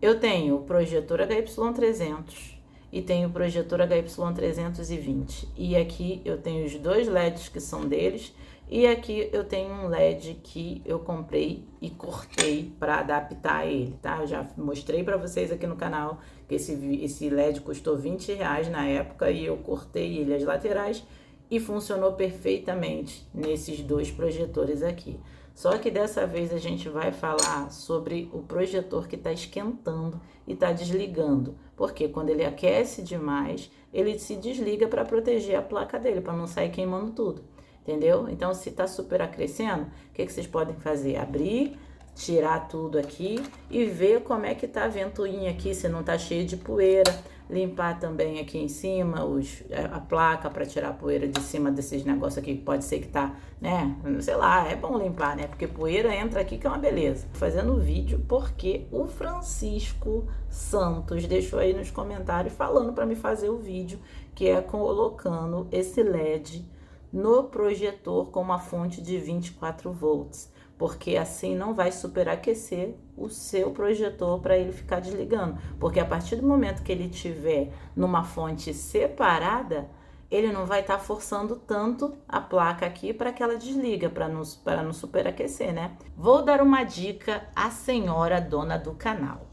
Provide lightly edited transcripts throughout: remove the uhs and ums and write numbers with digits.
Eu tenho o projetor HY300 e tenho o projetor HY320. E aqui eu tenho os dois LEDs que são deles. E aqui eu tenho um LED que eu comprei e cortei para adaptar ele, tá? Eu já mostrei para vocês aqui no canal que esse LED custou R$20 na época e eu cortei ele as laterais e funcionou perfeitamente nesses dois projetores aqui. Só que dessa vez a gente vai falar sobre o projetor que está esquentando e está desligando, porque quando ele aquece demais, ele se desliga para proteger a placa dele, para não sair queimando tudo, entendeu? Então, se está super aquecendo, o que vocês podem fazer? Abrir, tirar tudo aqui e ver como é que tá a ventoinha aqui, se não tá cheio de poeira. Limpar também aqui em cima a placa para tirar a poeira de cima desses negócios aqui, que pode ser que tá, né? Sei lá, é bom limpar, né? Porque poeira entra aqui que é uma beleza. Fazendo o vídeo porque o Francisco Santos deixou aí nos comentários falando para me fazer o vídeo, que é colocando esse LED no projetor com uma fonte de 24 volts, porque assim não vai superaquecer o seu projetor para ele ficar desligando, porque a partir do momento que ele tiver numa fonte separada, ele não vai estar forçando tanto a placa aqui para que ela desliga, para não superaquecer, né? Vou dar uma dica à senhora dona do canal.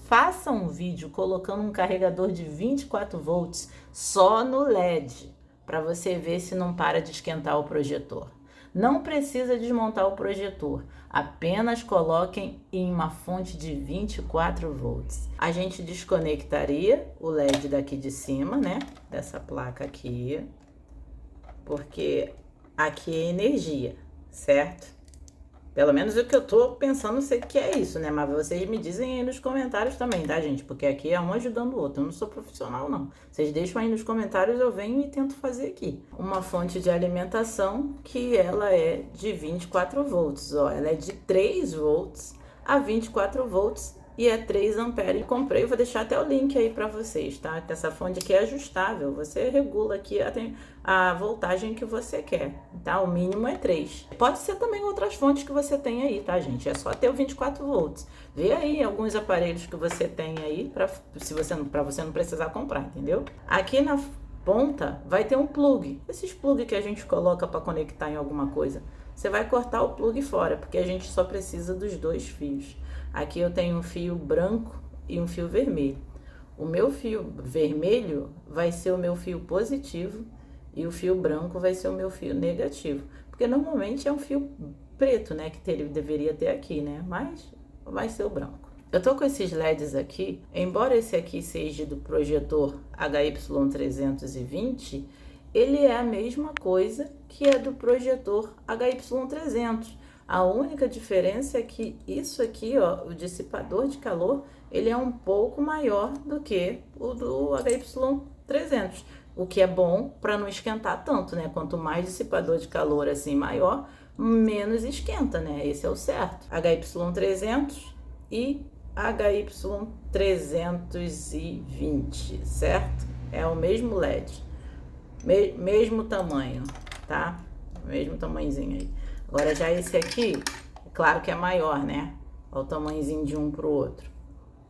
Faça um vídeo colocando um carregador de 24 volts só no LED, para você ver se não para de esquentar o projetor. Não precisa desmontar o projetor, apenas coloquem em uma fonte de 24 volts. A gente desconectaria o LED daqui de cima, né? Dessa placa aqui, porque aqui é energia, certo? Pelo menos o que eu tô pensando, sei que é isso, né? Mas vocês me dizem aí nos comentários também, tá, gente? Porque aqui é um ajudando o outro. Eu não sou profissional, não. Vocês deixam aí nos comentários, eu venho e tento fazer aqui. Uma fonte de alimentação que ela é de 24 volts, ó. Ela é de 3 volts a 24 volts e é 3 amperes. E comprei, vou deixar até o link aí pra vocês, tá? Essa fonte aqui é ajustável. Você regula aqui a voltagem que você quer, tá? O mínimo é 3. Pode ser também outras fontes que você tem aí, tá, gente? É só ter o 24 volts. Vê aí alguns aparelhos que você tem aí para você não precisar comprar, entendeu? Aqui na ponta vai ter um plug. Esses plug que a gente coloca para conectar em alguma coisa. Você vai cortar o plug fora, porque a gente só precisa dos dois fios. Aqui eu tenho um fio branco e um fio vermelho. O meu fio vermelho vai ser o meu fio positivo e o fio branco vai ser o meu fio negativo. Porque normalmente é um fio preto, né, que deveria ter aqui, né? Mas vai ser o branco. Eu tô com esses LEDs aqui, embora esse aqui seja do projetor HY320, ele é a mesma coisa que é do projetor HY300. A única diferença é que isso aqui, ó, o dissipador de calor, ele é um pouco maior do que o do HY300, o que é bom para não esquentar tanto, né? Quanto mais dissipador de calor assim maior, menos esquenta, né? Esse é o certo. HY300 e HY320, certo? É o mesmo LED, mesmo tamanho, tá? Mesmo tamanhozinho aí. Agora já esse aqui, claro que é maior, né? Olha o tamanhozinho de um pro outro.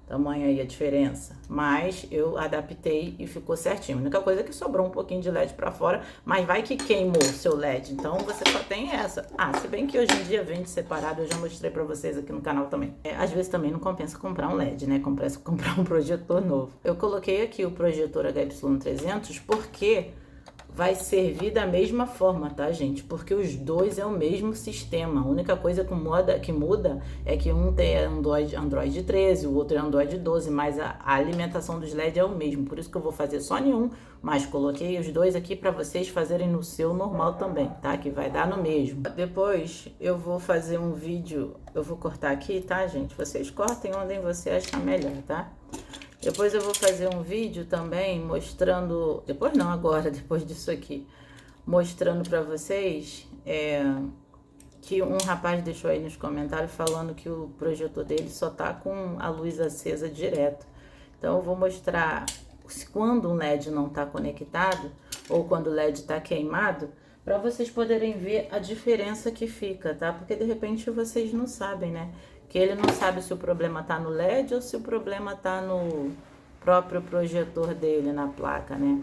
Tamanho aí a diferença. Mas eu adaptei e ficou certinho. A única coisa é que sobrou um pouquinho de LED pra fora, mas vai que queimou seu LED. Então você só tem essa. Ah, se bem que hoje em dia vende separado, eu já mostrei pra vocês aqui no canal também. Às vezes também não compensa comprar um LED, né? Compensa comprar um projetor novo. Eu coloquei aqui o projetor HY300 porque vai servir da mesma forma, tá, gente? Porque os dois é o mesmo sistema. A única coisa que muda é que um tem Android 13, o outro é Android 12, mas a alimentação dos LED é o mesmo. Por isso que eu vou fazer só em um, mas coloquei os dois aqui para vocês fazerem no seu normal também, tá? Que vai dar no mesmo. Depois eu vou fazer um vídeo, eu vou cortar aqui, tá, gente? Vocês cortem onde você achar melhor, tá? Depois eu vou fazer um vídeo também mostrando, depois não, agora, depois disso aqui, mostrando pra vocês que um rapaz deixou aí nos comentários falando que o projetor dele só tá com a luz acesa direto. Então eu vou mostrar quando um LED não tá conectado ou quando o LED tá queimado, para vocês poderem ver a diferença que fica, tá? Porque de repente vocês não sabem, né? que ele não sabe se o problema tá no LED ou se o problema tá no próprio projetor dele, na placa, né?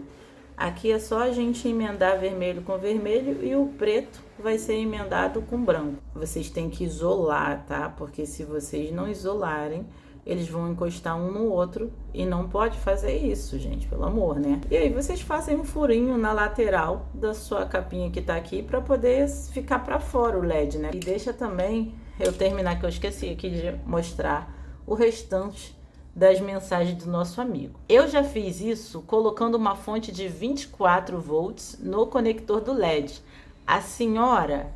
Aqui é só a gente emendar vermelho com vermelho e o preto vai ser emendado com branco. Vocês têm que isolar, tá? Porque se vocês não isolarem, eles vão encostar um no outro e não pode fazer isso, gente, pelo amor, né? E aí vocês fazem um furinho na lateral da sua capinha que tá aqui para poder ficar para fora o LED, né? E deixa também eu terminar, que eu esqueci aqui de mostrar o restante das mensagens do nosso amigo. Eu já fiz isso colocando uma fonte de 24 volts no conector do LED. A senhora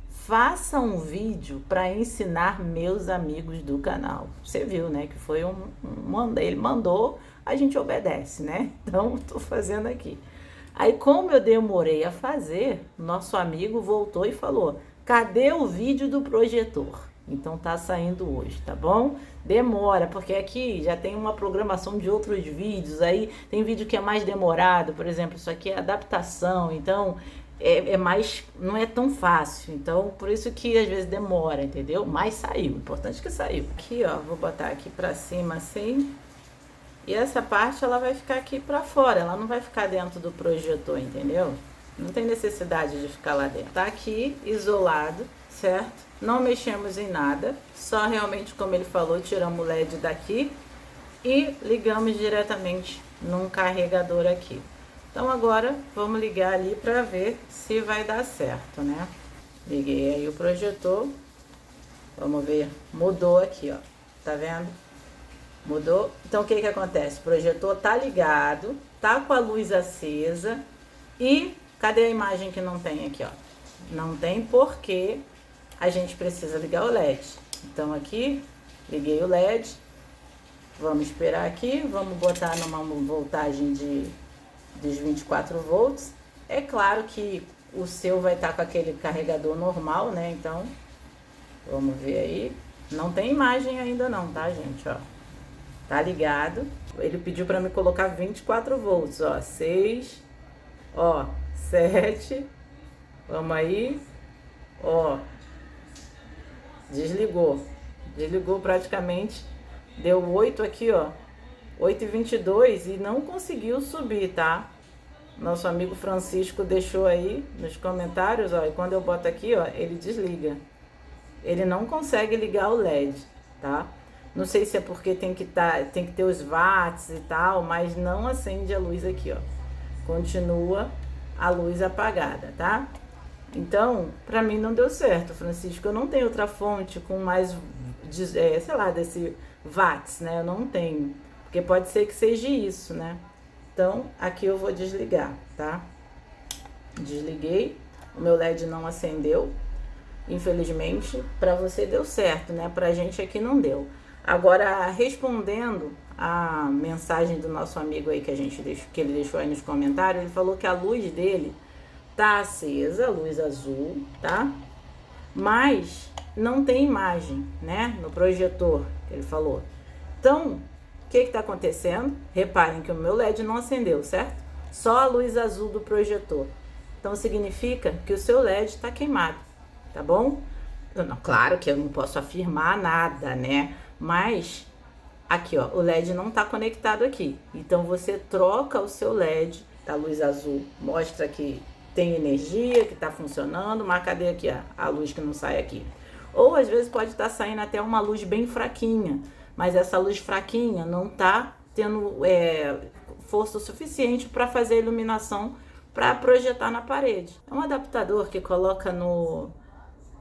faça um vídeo para ensinar meus amigos do canal. Você viu, né? Que foi ele mandou, a gente obedece, né? Então, tô fazendo aqui. Aí, como eu demorei a fazer, nosso amigo voltou e falou: cadê o vídeo do projetor? Então tá saindo hoje, tá bom? Demora, porque aqui já tem uma programação de outros vídeos, aí tem vídeo que é mais demorado, por exemplo, isso aqui é adaptação, então é mais, não é tão fácil, então por isso que às vezes demora, entendeu? Mas saiu, importante que saiu. Aqui, ó, vou botar aqui pra cima assim, e essa parte ela vai ficar aqui pra fora, ela não vai ficar dentro do projetor, entendeu? Não tem necessidade de ficar lá dentro. Tá aqui isolado, certo? Não mexemos em nada, só realmente, como ele falou, tiramos o LED daqui e ligamos diretamente num carregador aqui. Então agora vamos ligar ali para ver se vai dar certo, né? Liguei aí o projetor, vamos ver, mudou aqui, ó, tá vendo? Mudou. Então o que que acontece? O projetor tá ligado, tá com a luz acesa e cadê a imagem que não tem aqui, ó? Não tem porque a gente precisa ligar o LED. Então aqui, liguei o LED, vamos esperar aqui, vamos botar numa voltagem dos 24 volts. É claro que o seu vai estar com aquele carregador normal, né? Então, vamos ver aí. Não tem imagem ainda não, tá, gente? Ó, tá ligado. Ele pediu para me colocar 24 volts, ó, 6, ó, 7, vamos aí, ó. Desligou praticamente, deu 8 aqui, ó, 8h22 e não conseguiu subir, tá? Nosso amigo Francisco deixou aí nos comentários, ó, e quando eu boto aqui, ó, ele desliga. Ele não consegue ligar o LED, tá? Não sei se é porque tem que ter os watts e tal, mas não acende a luz aqui, ó. Continua a luz apagada, tá? Então, pra mim não deu certo, Francisco. Eu não tenho outra fonte com mais, sei lá, desse watts, né? Eu não tenho. Porque pode ser que seja isso, né? Então, aqui eu vou desligar, tá? Desliguei. O meu LED não acendeu. Infelizmente, pra você deu certo, né? Pra gente aqui não deu. Agora, respondendo a mensagem do nosso amigo aí que ele deixou aí nos comentários, ele falou que a luz dele tá acesa, luz azul, tá? Mas não tem imagem, né? No projetor, que ele falou. Então, o que tá acontecendo? Reparem que o meu LED não acendeu, certo? Só a luz azul do projetor. Então, significa que o seu LED tá queimado, tá bom? Claro que eu não posso afirmar nada, né? Mas, aqui, ó, o LED não tá conectado aqui. Então, você troca o seu LED da luz azul, mostra que tem energia, que tá funcionando, mas cadê aqui a luz que não sai aqui? Ou às vezes pode estar saindo até uma luz bem fraquinha, mas essa luz fraquinha não tá tendo força suficiente para fazer a iluminação para projetar na parede. É um adaptador que coloca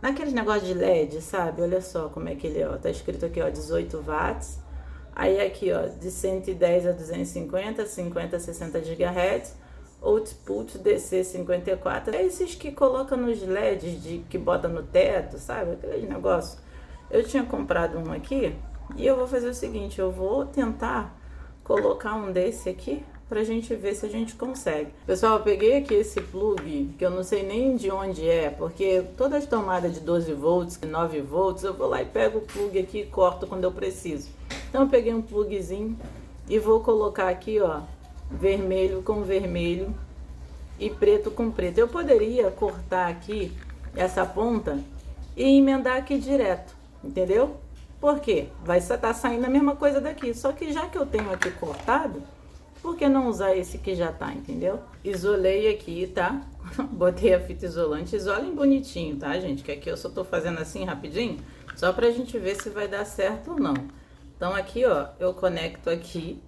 naqueles negócios de LED, sabe? Olha só como é que ele, ó, tá escrito aqui, ó, 18 watts. Aí aqui, ó, de 110 a 250, 50 a 60 GHz. Output DC 54, é esses que coloca nos LEDs que bota no teto, sabe? Aqueles negócios. Eu tinha comprado um aqui e eu vou fazer o seguinte, eu vou tentar colocar um desse aqui pra gente ver se a gente consegue. Pessoal, eu peguei aqui esse plug, que eu não sei nem de onde é, porque todas as tomadas de 12 volts, 9 volts, eu vou lá e pego o plug aqui e corto quando eu preciso. Então eu peguei um plugzinho e vou colocar aqui, ó, vermelho com vermelho e preto com preto. Eu poderia cortar aqui essa ponta e emendar aqui direto, entendeu? Por quê? Vai estar saindo a mesma coisa daqui. Só que já que eu tenho aqui cortado, por que não usar esse que já tá, entendeu? Isolei aqui, tá? Botei a fita isolante. Isolem bonitinho, tá, gente? Que aqui eu só tô fazendo assim rapidinho, só pra gente ver se vai dar certo ou não. Então aqui, ó, eu conecto aqui.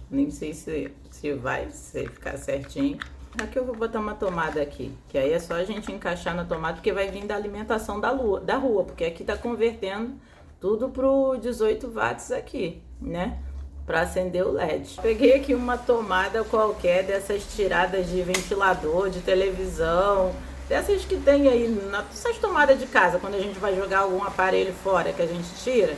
Nem sei se vai ficar certinho. Aqui eu vou botar uma tomada aqui, que aí é só a gente encaixar na tomada, porque vai vir da alimentação da rua, porque aqui tá convertendo tudo pro 18 watts aqui, né? Pra acender o LED. Peguei aqui uma tomada qualquer dessas tiradas de ventilador, de televisão, dessas que tem aí, nessas tomadas de casa, quando a gente vai jogar algum aparelho fora que a gente tira.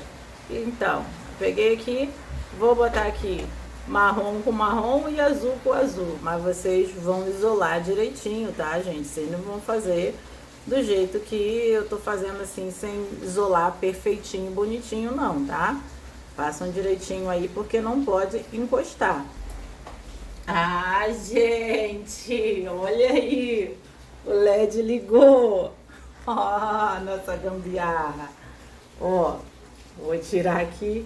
Então, peguei aqui, vou botar aqui marrom com marrom e azul com azul, mas vocês vão isolar direitinho, tá, gente? Vocês não vão fazer do jeito que eu tô fazendo assim, sem isolar perfeitinho, bonitinho, não, tá? Façam direitinho aí, porque não pode encostar. Ah, gente, olha aí, o LED ligou. Ó, nossa gambiarra. Ó, vou tirar aqui.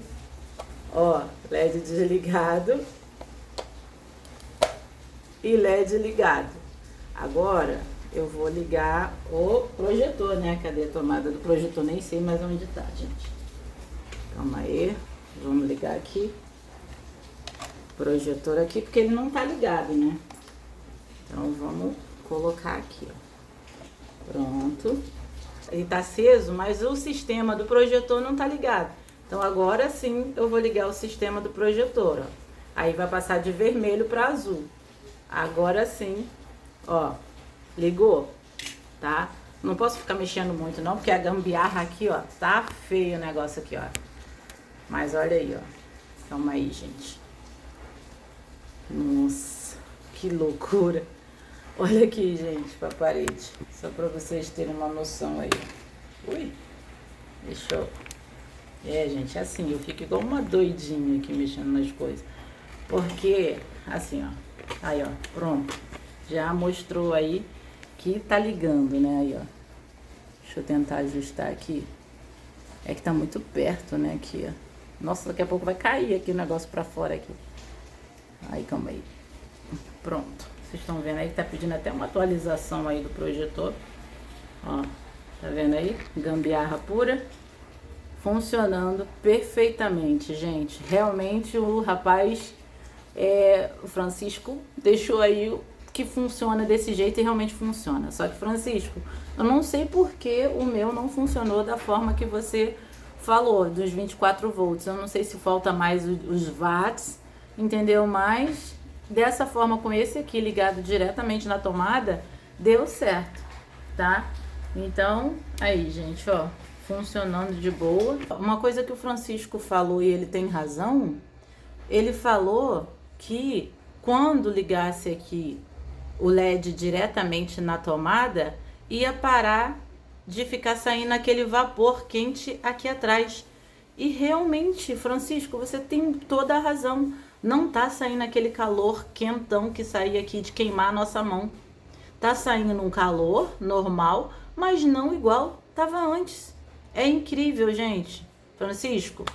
Ó, LED desligado e LED ligado. Agora eu vou ligar o projetor, né? Cadê a tomada do projetor? Nem sei mais onde tá, gente. Calma aí, vamos ligar aqui. Projetor aqui, porque ele não tá ligado, né? Então vamos colocar aqui, ó. Pronto. Ele tá aceso, mas o sistema do projetor não tá ligado. Então agora sim eu vou ligar o sistema do projetor, ó. Aí vai passar de vermelho para azul. Agora sim, ó, ligou, tá? Não posso ficar mexendo muito não, porque a gambiarra aqui, ó, tá feio o negócio aqui, ó. Mas olha aí, ó. Calma aí, gente. Nossa, que loucura. Olha aqui, gente, pra parede. Só pra vocês terem uma noção aí. Ui, deixa eu... É, gente, assim, eu fico igual uma doidinha aqui mexendo nas coisas. Porque, assim, ó. Aí, ó, pronto. Já mostrou aí que tá ligando, né? Aí, ó. Deixa eu tentar ajustar aqui. É que tá muito perto, né? Aqui, ó. Nossa, daqui a pouco vai cair aqui o negócio pra fora aqui. Aí, calma aí. Pronto. Vocês estão vendo aí que tá pedindo até uma atualização aí do projetor. Ó, tá vendo aí? Gambiarra pura. Funcionando perfeitamente, gente. Realmente o rapaz, o Francisco, deixou aí que funciona desse jeito e realmente funciona. Só que, Francisco, eu não sei por que o meu não funcionou da forma que você falou, dos 24 volts. Eu não sei se falta mais os watts, entendeu? Mas dessa forma, com esse aqui ligado diretamente na tomada, deu certo, tá? Então, aí, gente, ó. Funcionando de boa. Uma coisa que o Francisco falou, e ele tem razão, ele falou que quando ligasse aqui o LED diretamente na tomada, ia parar de ficar saindo aquele vapor quente aqui atrás. E realmente, Francisco, você tem toda a razão. Não tá saindo aquele calor quentão que saía aqui de queimar a nossa mão. Tá saindo um calor normal, mas não igual tava antes. É incrível, gente. Francisco,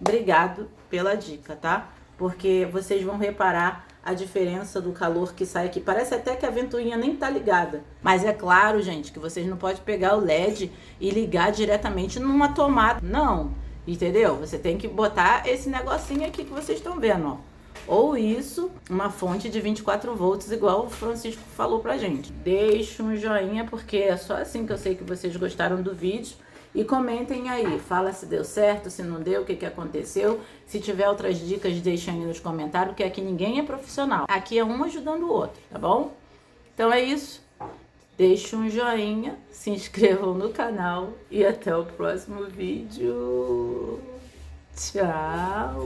obrigado pela dica, tá? Porque vocês vão reparar a diferença do calor que sai aqui. Parece até que a ventoinha nem tá ligada. Mas é claro, gente, que vocês não podem pegar o LED e ligar diretamente numa tomada. Não, entendeu? Você tem que botar esse negocinho aqui que vocês estão vendo, ó. Ou isso, uma fonte de 24 volts, igual o Francisco falou pra gente. Deixa um joinha, porque é só assim que eu sei que vocês gostaram do vídeo. E comentem aí, fala se deu certo, se não deu, o que aconteceu. Se tiver outras dicas, deixem aí nos comentários, porque aqui ninguém é profissional. Aqui é um ajudando o outro, tá bom? Então é isso. Deixe um joinha, se inscrevam no canal e até o próximo vídeo. Tchau!